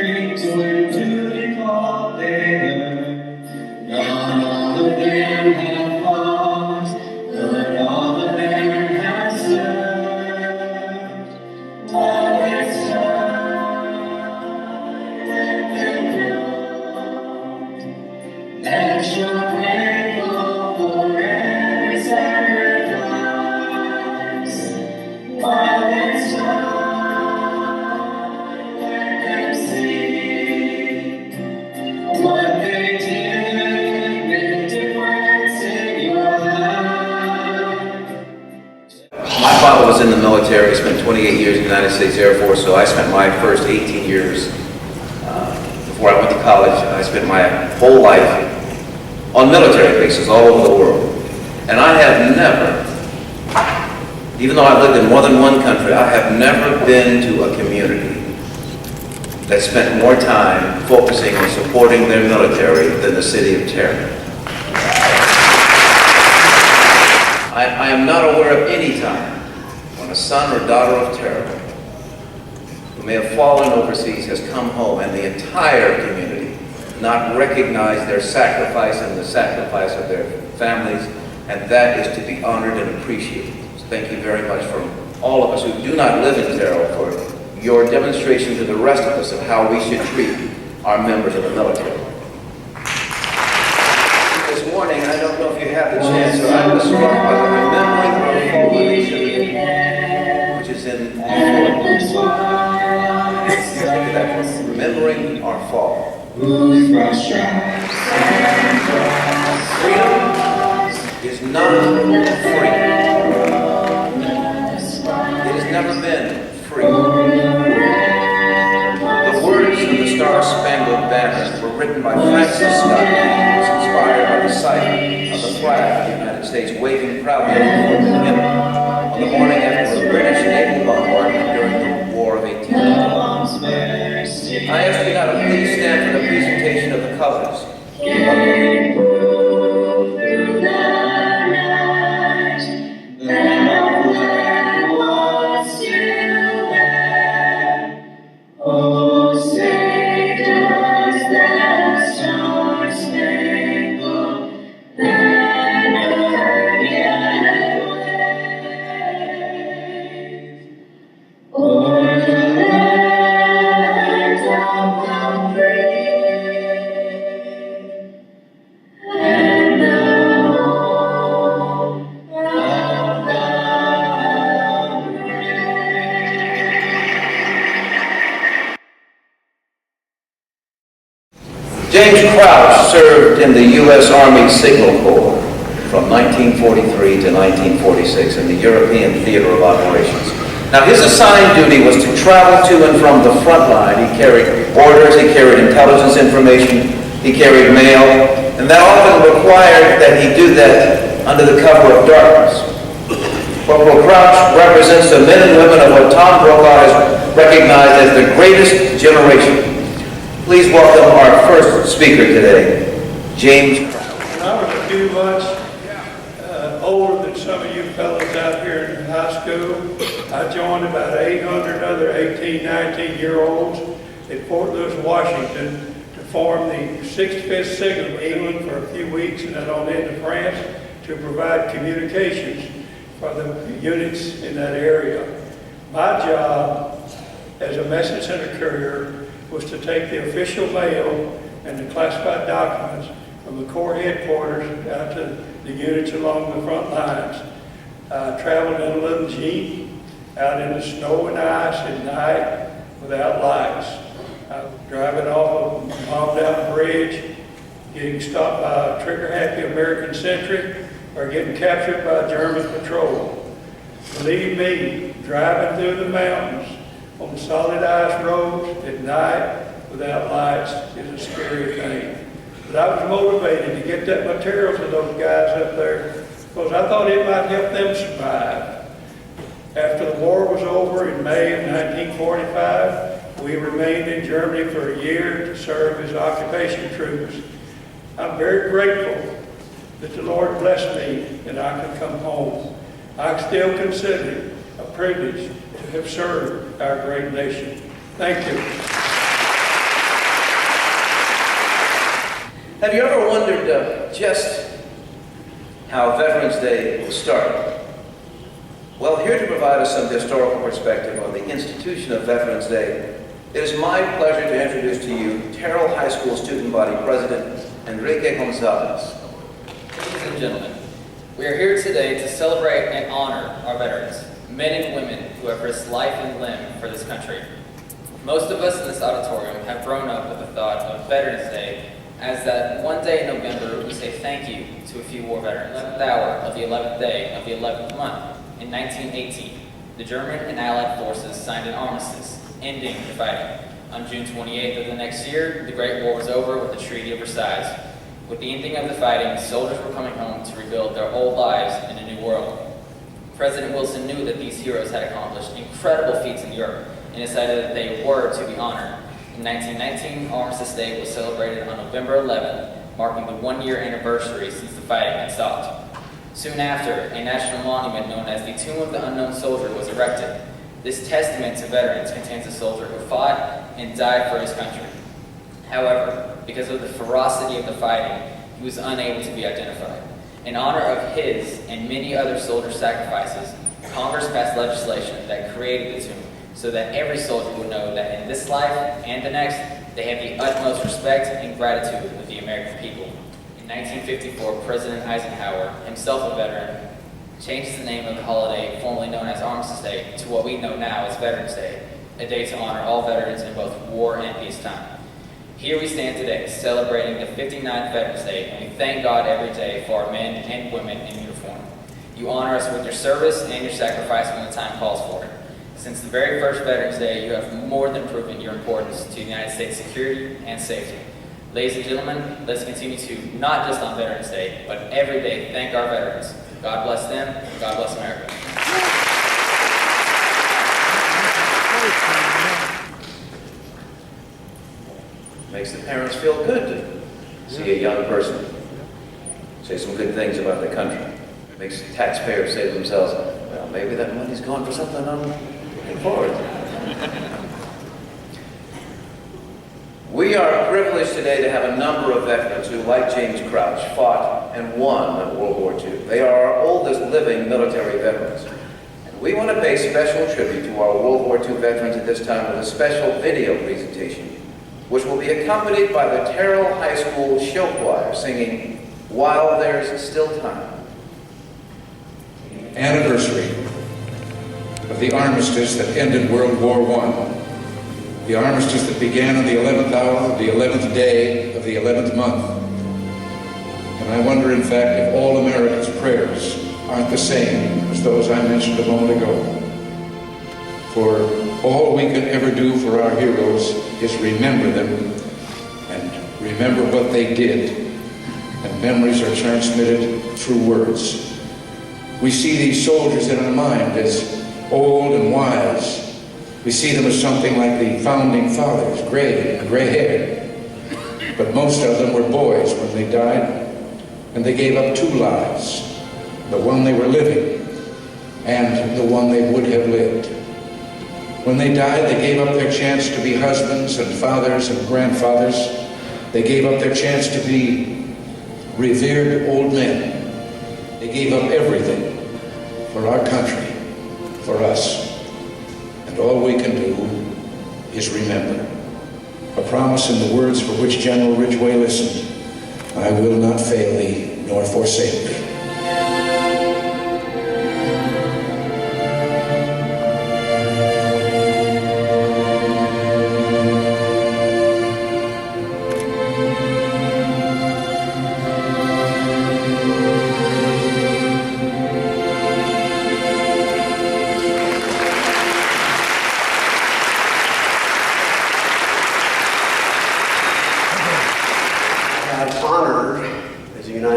strength when duty called them. Not all of them have fought, but all of them have served. While it's time and known that you're grateful for every sacrifice. While it's time, let them see what they did made a difference in your life. My father was in the military. He spent 28 years in the United States Air Force, so I spent my first 18 years before I went to college. I spent my whole life on military bases all over the world. And I have never, even though I've lived in more than one country, I have never been to a community that spent more time focusing on supporting their military than the city of Terrell. I am not aware of any time when a son or daughter of Terrell who may have fallen overseas has come home and the entire community not recognized their sacrifice and the sacrifice of their families, and that is to be honored and appreciated. So thank you very much from all of us who do not live in Terrell for your demonstration to the rest of us of how we should treat our members of the military. This morning, I don't know if you have the chance, but I was struck by the remembering our fallen exhibit, which is in remembering our fall. Freedom is not free. It has never been free. The words of the Star-Spangled Banner were written by Francis Scott Key and was inspired by the sight of the flag of the United States waving proudly over the hymn on the morning after the British naval bombardment during the War of 1812. I ask you now to please stand for the presentation of the colors. James Crouch served in the U.S. Army Signal Corps from 1943 to 1946 in the European Theater of Operations. Now, his assigned duty was to travel to and from the front line. He carried orders, he carried intelligence information, he carried mail, and that often required that he do that under the cover of darkness. Corporal Crouch represents the men and women of what Tom Brokaw has recognized as the greatest generation. Please welcome our first speaker today, James Crouch. When I was a few months older than some of you fellows out here in high school, I joined about 800 other 18, 19-year-olds at Fort Lewis, Washington to form the 65th Signal of England for a few weeks and then on into France to provide communications for the units in that area. My job as a message center courier was to take the official mail and the classified documents from the Corps headquarters out to the units along the front lines. I traveled in a little Jeep out in the snow and ice at night without lights. I was driving off of Palm Down Bridge, getting stopped by a trigger-happy American sentry, or getting captured by a German patrol. Believe me, driving through the mountains on solid ice roads at night without lights is a scary thing. But I was motivated to get that material to those guys up there because I thought it might help them survive. After the war was over in May of 1945, we remained in Germany for a year to serve as occupation troops. I'm very grateful that the Lord blessed me that I could come home. I still consider it a privilege to have served our great nation. Thank you. Have you ever wondered just how Veterans Day started? Well, here to provide us some historical perspective on the institution of Veterans Day, it is my pleasure to introduce to you Terrell High School Student Body President Enrique Gonzalez. Ladies and gentlemen, we are here today to celebrate and honor our veterans, men and women who have risked life and limb for this country. Most of us in this auditorium have grown up with the thought of Veterans Day as that one day in November we say thank you to a few war veterans. 11th hour of the 11th day of the 11th month in 1918, the German and Allied forces signed an armistice, ending the fighting. On June 28th of the next year, the Great War was over with the Treaty of Versailles. With the ending of the fighting, soldiers were coming home to rebuild their old lives in a new world. President Wilson knew that these heroes had accomplished incredible feats in Europe and decided that they were to be honored. In 1919, Armistice Day was celebrated on November 11th, marking the one-year anniversary since the fighting had stopped. Soon after, a national monument known as the Tomb of the Unknown Soldier was erected. This testament to veterans contains a soldier who fought and died for his country. However, because of the ferocity of the fighting, he was unable to be identified. In honor of his and many other soldier sacrifices, Congress passed legislation that created the tomb so that every soldier would know that in this life and the next, they have the utmost respect and gratitude of the American people. In 1954, President Eisenhower, himself a veteran, changed the name of the holiday formerly known as Armistice Day to what we know now as Veterans Day, a day to honor all veterans in both war and peacetime. Here we stand today, celebrating the 59th Veterans Day, and we thank God every day for our men and women in uniform. You honor us with your service and your sacrifice when the time calls for it. Since the very first Veterans Day, you have more than proven your importance to the United States security and safety. Ladies and gentlemen, let's continue to, not just on Veterans Day, but every day, thank our veterans. God bless them, and God bless America. Makes the parents feel good to see a young person say some good things about the country. Makes taxpayers say to themselves, well, maybe that money's gone for something I'm looking forward to. We are privileged today to have a number of veterans who, like James Crouch, fought and won in World War II. They are our oldest living military veterans. And we want to pay special tribute to our World War II veterans at this time with a special video presentation, which will be accompanied by the Terrell High School Show Choir singing While There's Still Time. Anniversary of the armistice that ended World War I. The armistice that began on the 11th hour of the 11th day of the 11th month. And I wonder, in fact, if all Americans' prayers aren't the same as those I mentioned a moment ago. For all we can ever do for our heroes is remember them and remember what they did. And memories are transmitted through words. We see these soldiers in our mind as old and wise. We see them as something like the founding fathers, gray and gray-haired. But most of them were boys when they died, and they gave up two lives, the one they were living and the one they would have lived. When they died, they gave up their chance to be husbands and fathers and grandfathers. They gave up their chance to be revered old men. They gave up everything for our country, for us. And all we can do is remember. A promise in the words for which General Ridgway listened, I will not fail thee nor forsake thee.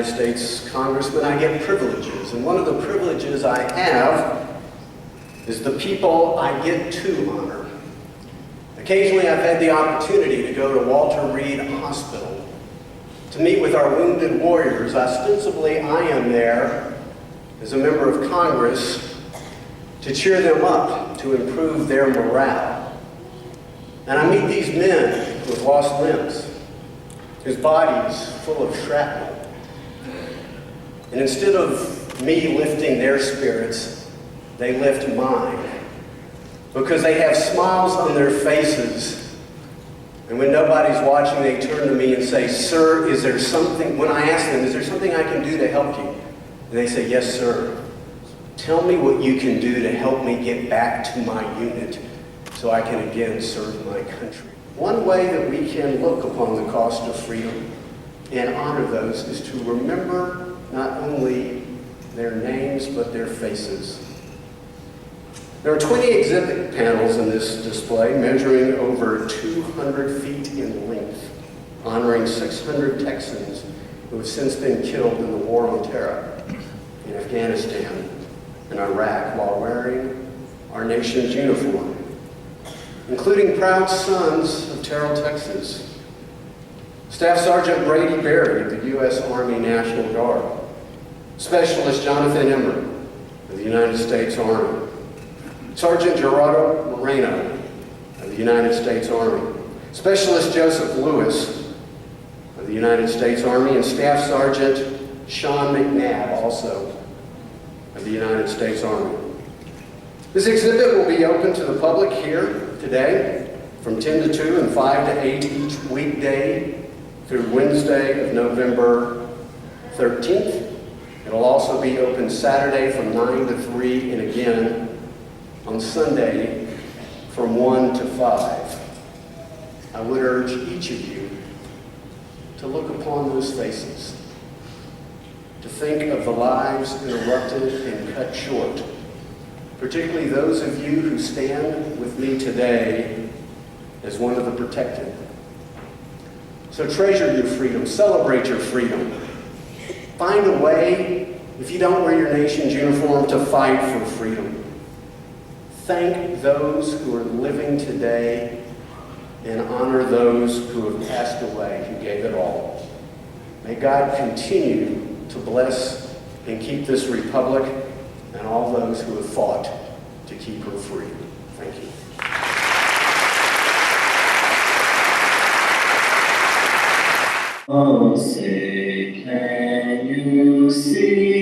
States Congressman, I get privileges, and one of the privileges I have is the people I get to honor. Occasionally I've had the opportunity to go to Walter Reed Hospital to meet with our wounded warriors. Ostensibly I am there as a member of Congress to cheer them up, to improve their morale. And I meet these men who have lost limbs, His body's full of shrapnel. And instead of me lifting their spirits, they lift mine. Because they have smiles on their faces. And when nobody's watching, they turn to me and say, "Sir, is there something," when I ask them, "Is there something I can do to help you?" And they say, "Yes, sir. Tell me what you can do to help me get back to my unit so I can again serve my country." One way that we can look upon the cost of freedom and honor those is to remember not only their names, but their faces. There are 20 exhibit panels in this display, measuring over 200 feet in length, honoring 600 Texans who have since been killed in the war on terror in Afghanistan and Iraq while wearing our nation's uniform, including proud sons of Terrell, Texas, Staff Sergeant Brady Berry of the U.S. Army National Guard, Specialist Jonathan Emmer of the United States Army, Sergeant Gerardo Moreno of the United States Army, Specialist Joseph Lewis of the United States Army, and Staff Sergeant Sean McCaa, also of the United States Army. This exhibit will be open to the public here today from 10 to 2 and 5 to 8 each weekday through Wednesday of November 13th. It'll also be open Saturday from 9 to 3 and again on Sunday from 1 to 5. I would urge each of you to look upon those faces, to think of the lives interrupted and cut short, particularly those of you who stand with me today as one of the protected. So treasure your freedom, celebrate your freedom. Find a way, if you don't wear your nation's uniform, to fight for freedom. Thank those who are living today and honor those who have passed away, who gave it all. May God continue to bless and keep this republic and all those who have fought to keep her free. Thank you. Oh, say, can you see